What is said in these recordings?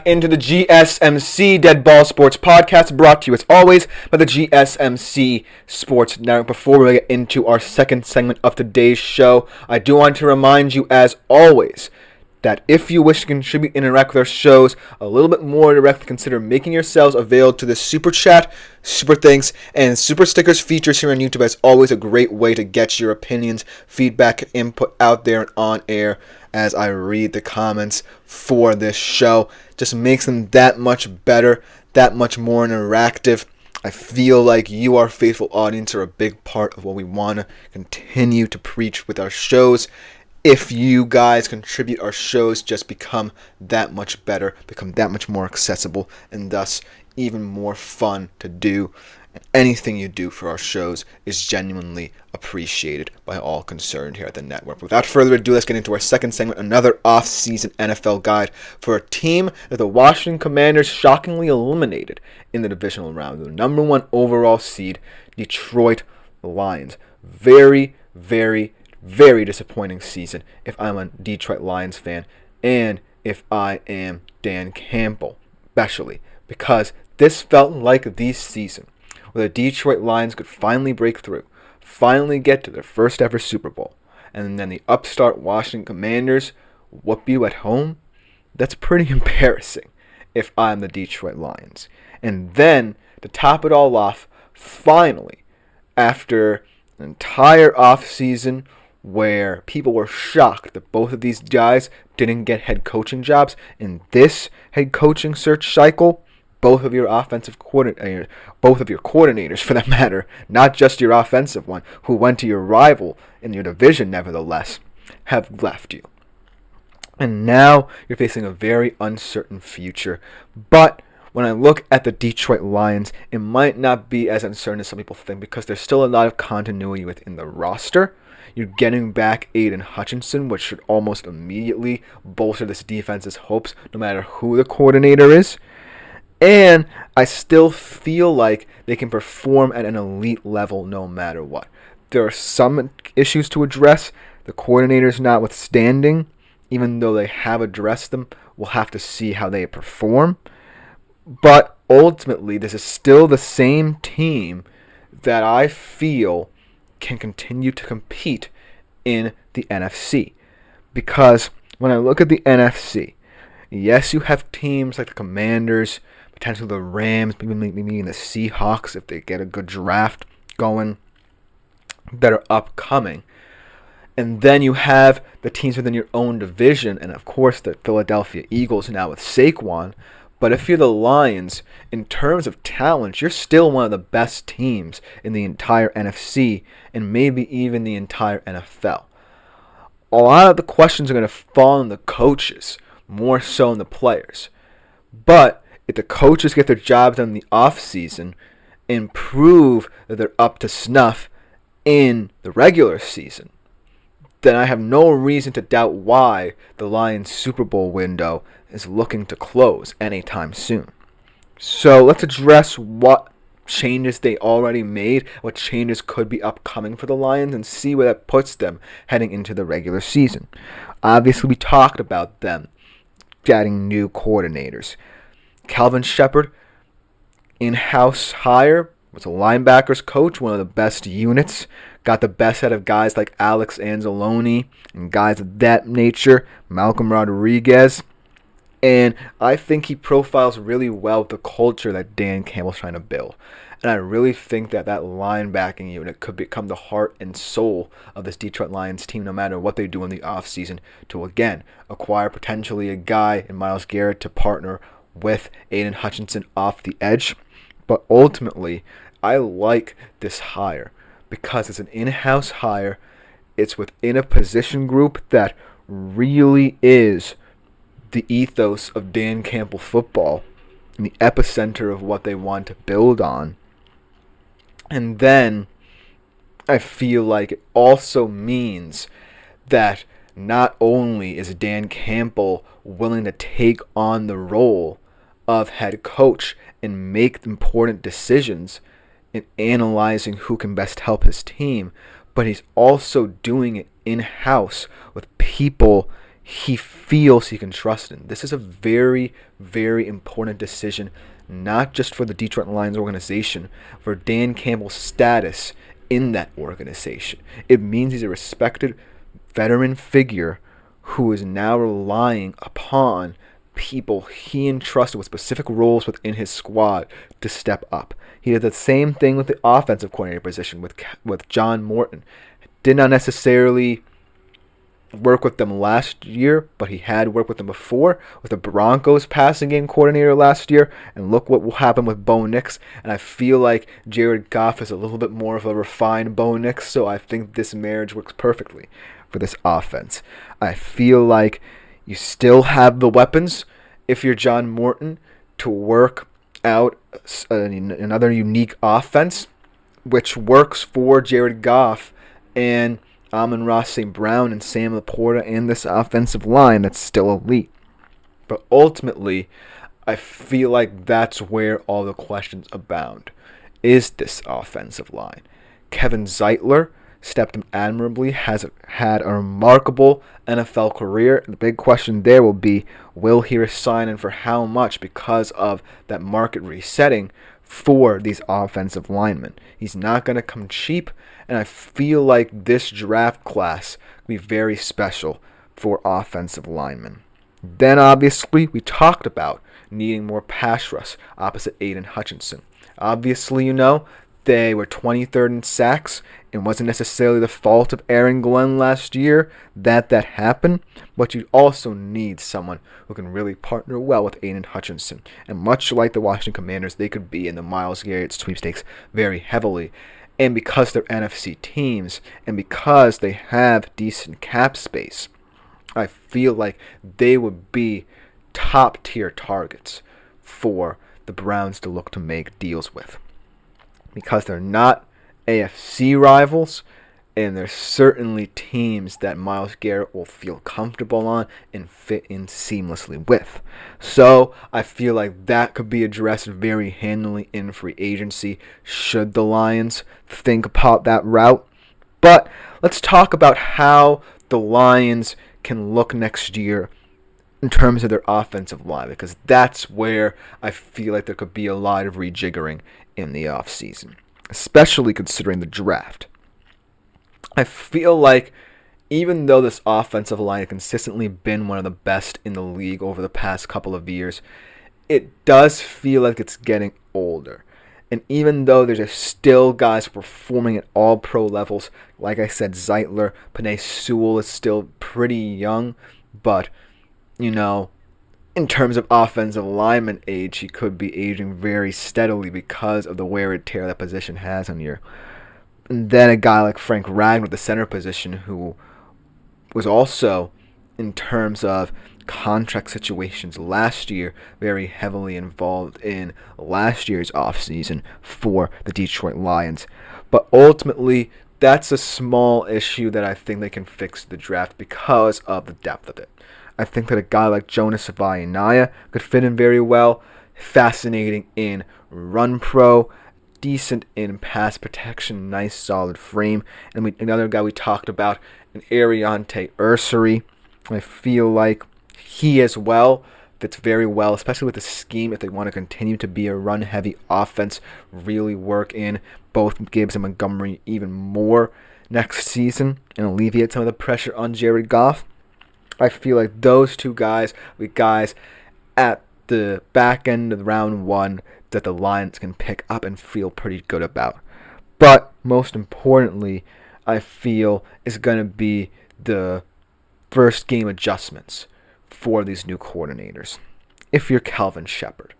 into the GSMC Dead Ball Sports Podcast, brought to you as always by the GSMC Sports Network. Before we get into our second segment of today's show, I do want to remind you, as always, that if you wish to contribute and interact with our shows a little bit more directly, consider making yourselves available to the Super Chat, Super Thanks, and Super Stickers features here on YouTube. As always, a great way to get your opinions, feedback, input out there and on air as I read the comments for this show. Just makes them that much better, that much more interactive. I feel like you, our faithful audience, are a big part of what we want to continue to preach with our shows. If you guys contribute, our shows just become that much better, become that much more accessible, and thus even more fun to do. And anything you do for our shows is genuinely appreciated by all concerned here at the network. Without further ado, let's get into our second segment, another off-season NFL guide for a team that the Washington Commanders shockingly eliminated in the divisional round. The number one overall seed, Detroit Lions. Very disappointing season if I'm a Detroit Lions fan and if I am Dan Campbell, especially because this felt like the season where the Detroit Lions could finally break through, finally get to their first ever Super Bowl, and then the upstart Washington Commanders whoop you at home. That's pretty embarrassing if I'm the Detroit Lions. And then, to top it all off, finally, after an entire offseason where people were shocked that both of these guys didn't get head coaching jobs in this head coaching search cycle, both of your coordinators for that matter, not just your offensive one, who went to your rival in your division nevertheless, have left you. And now you're facing a very uncertain future. But when I look at the Detroit Lions, it might not be as uncertain as some people think because there's still a lot of continuity within the roster. You're getting back Aiden Hutchinson, which should almost immediately bolster this defense's hopes, no matter who the coordinator is. And I still feel like they can perform at an elite level no matter what. There are some issues to address, the coordinators notwithstanding. Even though they have addressed them, we'll have to see how they perform. But ultimately, this is still the same team that I feel can continue to compete in the NFC. Because when I look at the NFC, yes, you have teams like the Commanders, potentially the Rams, maybe the Seahawks if they get a good draft going that are upcoming. And then you have the teams within your own division, and of course the Philadelphia Eagles now with Saquon. But if you're the Lions, in terms of talent, you're still one of the best teams in the entire NFC and maybe even the entire NFL. A lot of the questions are going to fall on the coaches, more so than the players. But if the coaches get their job done in the offseason and prove that they're up to snuff in the regular season, then I have no reason to doubt why the Lions' Super Bowl window is looking to close anytime soon. So let's address what changes they already made, what changes could be upcoming for the Lions, and see where that puts them heading into the regular season. Obviously, we talked about them getting new coordinators. Calvin Shepard, in-house hire, was a linebackers coach, one of the best units. Got the best out of guys like Alex Anzalone and guys of that nature, Malcolm Rodriguez. And I think he profiles really well the culture that Dan Campbell's trying to build. And I really think that linebacking unit could become the heart and soul of this Detroit Lions team no matter what they do in the offseason to, again, acquire potentially a guy in Myles Garrett to partner with Aiden Hutchinson off the edge. But ultimately, I like this hire because it's an in-house hire. It's within a position group that really is the ethos of Dan Campbell football and the epicenter of what they want to build on. And then I feel like it also means that not only is Dan Campbell willing to take on the role of head coach and make important decisions in analyzing who can best help his team, but he's also doing it in-house with people he feels he can trust in. This is a very, very important decision, not just for the Detroit Lions organization, for Dan Campbell's status in that organization. It means he's a respected veteran figure who is now relying upon people he entrusted with specific roles within his squad to step up. He did the same thing with the offensive coordinator position with John Morton. Did not necessarily work with them last year, but he had worked with them before with the Broncos passing game coordinator last year, and look what will happen with Bo Nix. And I feel like Jared Goff is a little bit more of a refined Bo Nix, so I think this marriage works perfectly for this offense. I feel like you still have the weapons, if you're John Morton, to work out another unique offense, which works for Jared Goff and Amon-Ra St. Brown and Sam Laporta and this offensive line that's still elite. But ultimately, I feel like that's where all the questions abound. Is this offensive line? Kevin Zeitler stepped in admirably, has had a remarkable NFL career. The big question there will be, will he resign and for how much because of that market resetting for these offensive linemen? He's not going to come cheap, and I feel like this draft class will be very special for offensive linemen. Then obviously we talked about needing more pass rush opposite Aiden Hutchinson. Obviously, they were 23rd in sacks. It wasn't necessarily the fault of Aaron Glenn last year that happened, but you also need someone who can really partner well with Aiden Hutchinson. And much like the Washington Commanders, they could be in the Myles Garrett sweepstakes very heavily. And because they're NFC teams, and because they have decent cap space, I feel like they would be top-tier targets for the Browns to look to make deals with. Because they're not AFC rivals, and they're certainly teams that Myles Garrett will feel comfortable on and fit in seamlessly with. So I feel like that could be addressed very handily in free agency should the Lions think about that route. But let's talk about how the Lions can look next year in terms of their offensive line, because that's where I feel like there could be a lot of rejiggering in the offseason, especially considering the draft. I feel like even though this offensive line has consistently been one of the best in the league over the past couple of years, it does feel like it's getting older. And even though there's still guys performing at all pro levels, like I said, Zeitler, Penei Sewell is still pretty young, but, in terms of offensive lineman age, he could be aging very steadily because of the wear and tear that position has on you. And then a guy like Frank Ragnow, the center position, who was also, in terms of contract situations last year, very heavily involved in last year's offseason for the Detroit Lions. But ultimately, that's a small issue that I think they can fix the draft because of the depth of it. I think that a guy like Jonas Savaiinaia could fit in very well, fascinating in run pro, decent in pass protection, nice solid frame. And another guy we talked about, an Ariante Ursary. I feel like he as well fits very well, especially with the scheme if they want to continue to be a run-heavy offense, really work in both Gibbs and Montgomery even more next season and alleviate some of the pressure on Jared Goff. I feel like those two guys will be guys at the back end of round one that the Lions can pick up and feel pretty good about. But most importantly, I feel is going to be the first game adjustments for these new coordinators. If you're Calvin Shepard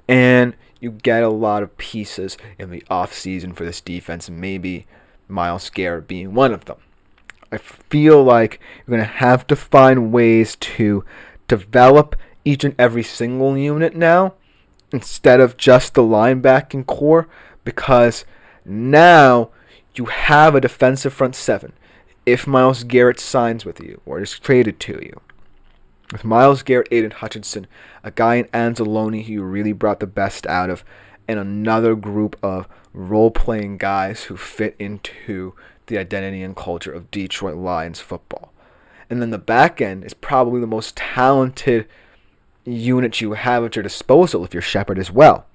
and you get a lot of pieces in the offseason for this defense, maybe Myles Garrett being one of them, I feel like you're going to have to find ways to develop each and every single unit now instead of just the linebacking core, because now you have a defensive front seven. If Myles Garrett signs with you or is traded to you, with Myles Garrett, Aiden Hutchinson, a guy in Anzalone who you really brought the best out of, and another group of role-playing guys who fit into the identity and culture of Detroit Lions football. And then the back end is probably the most talented unit you have at your disposal if you're Shepard as well,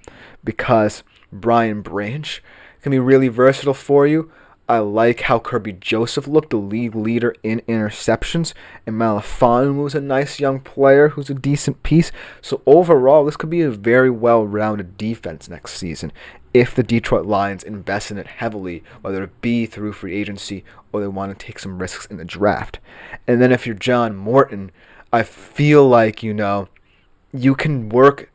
because Brian Branch can be really versatile for you. I like how Kirby Joseph looked, the league leader in interceptions, and Malafanu was a nice young player who's a decent piece. So overall, this could be a very well-rounded defense next season if the Detroit Lions invest in it heavily, whether it be through free agency or they want to take some risks in the draft. And then if you're John Morton, I feel like, you can work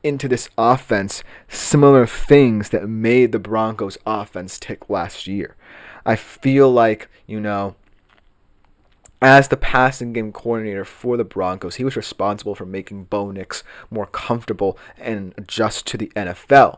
into this offense similar things that made the Broncos offense tick last year. I feel like, as the passing game coordinator for the Broncos, he was responsible for making Bo Nix more comfortable and adjust to the NFL.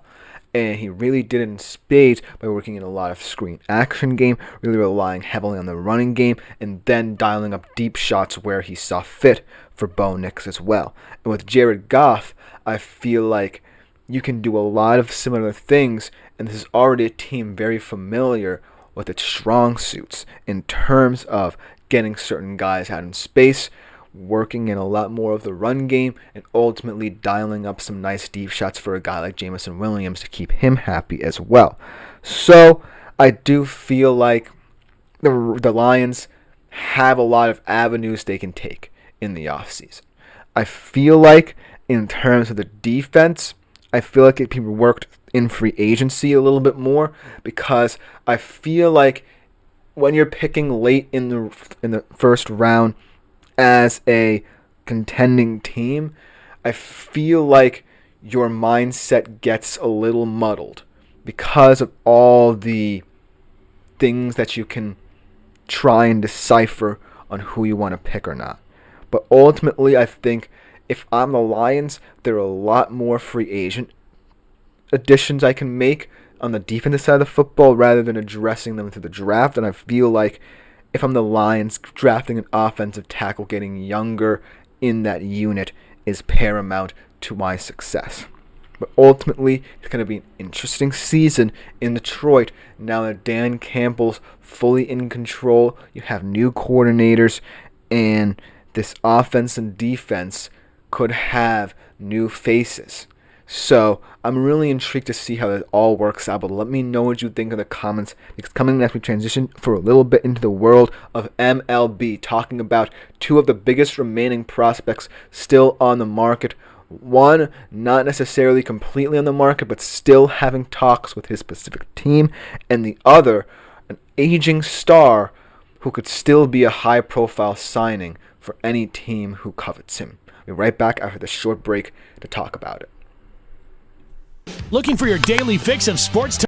And he really did it in spades by working in a lot of screen action game, really relying heavily on the running game, and then dialing up deep shots where he saw fit for Bo Nix as well. And with Jared Goff, I feel like you can do a lot of similar things, and this is already a team very familiar with its strong suits in terms of getting certain guys out in space, working in a lot more of the run game, and ultimately dialing up some nice deep shots for a guy like Jameson Williams to keep him happy as well. So I do feel like the Lions have a lot of avenues they can take in the offseason. I feel like in terms of the defense, I feel like it can be worked in free agency a little bit more, because I feel like when you're picking late in the first round as a contending team, I feel like your mindset gets a little muddled because of all the things that you can try and decipher on who you want to pick or not. But ultimately, I think if I'm the Lions, there are a lot more free agent additions I can make on the defensive side of the football rather than addressing them through the draft. And I feel like if I'm the Lions, drafting an offensive tackle, getting younger in that unit is paramount to my success. But ultimately, it's going to be an interesting season in Detroit now that Dan Campbell's fully in control. You have new coordinators, and this offense and defense could have new faces. So I'm really intrigued to see how it all works out, but let me know what you think in the comments, because coming next we transition for a little bit into the world of MLB, talking about two of the biggest remaining prospects still on the market. One, not necessarily completely on the market, but still having talks with his specific team, and the other, an aging star who could still be a high-profile signing for any team who covets him. We'll be right back after the short break to talk about it. Looking for your daily fix of sports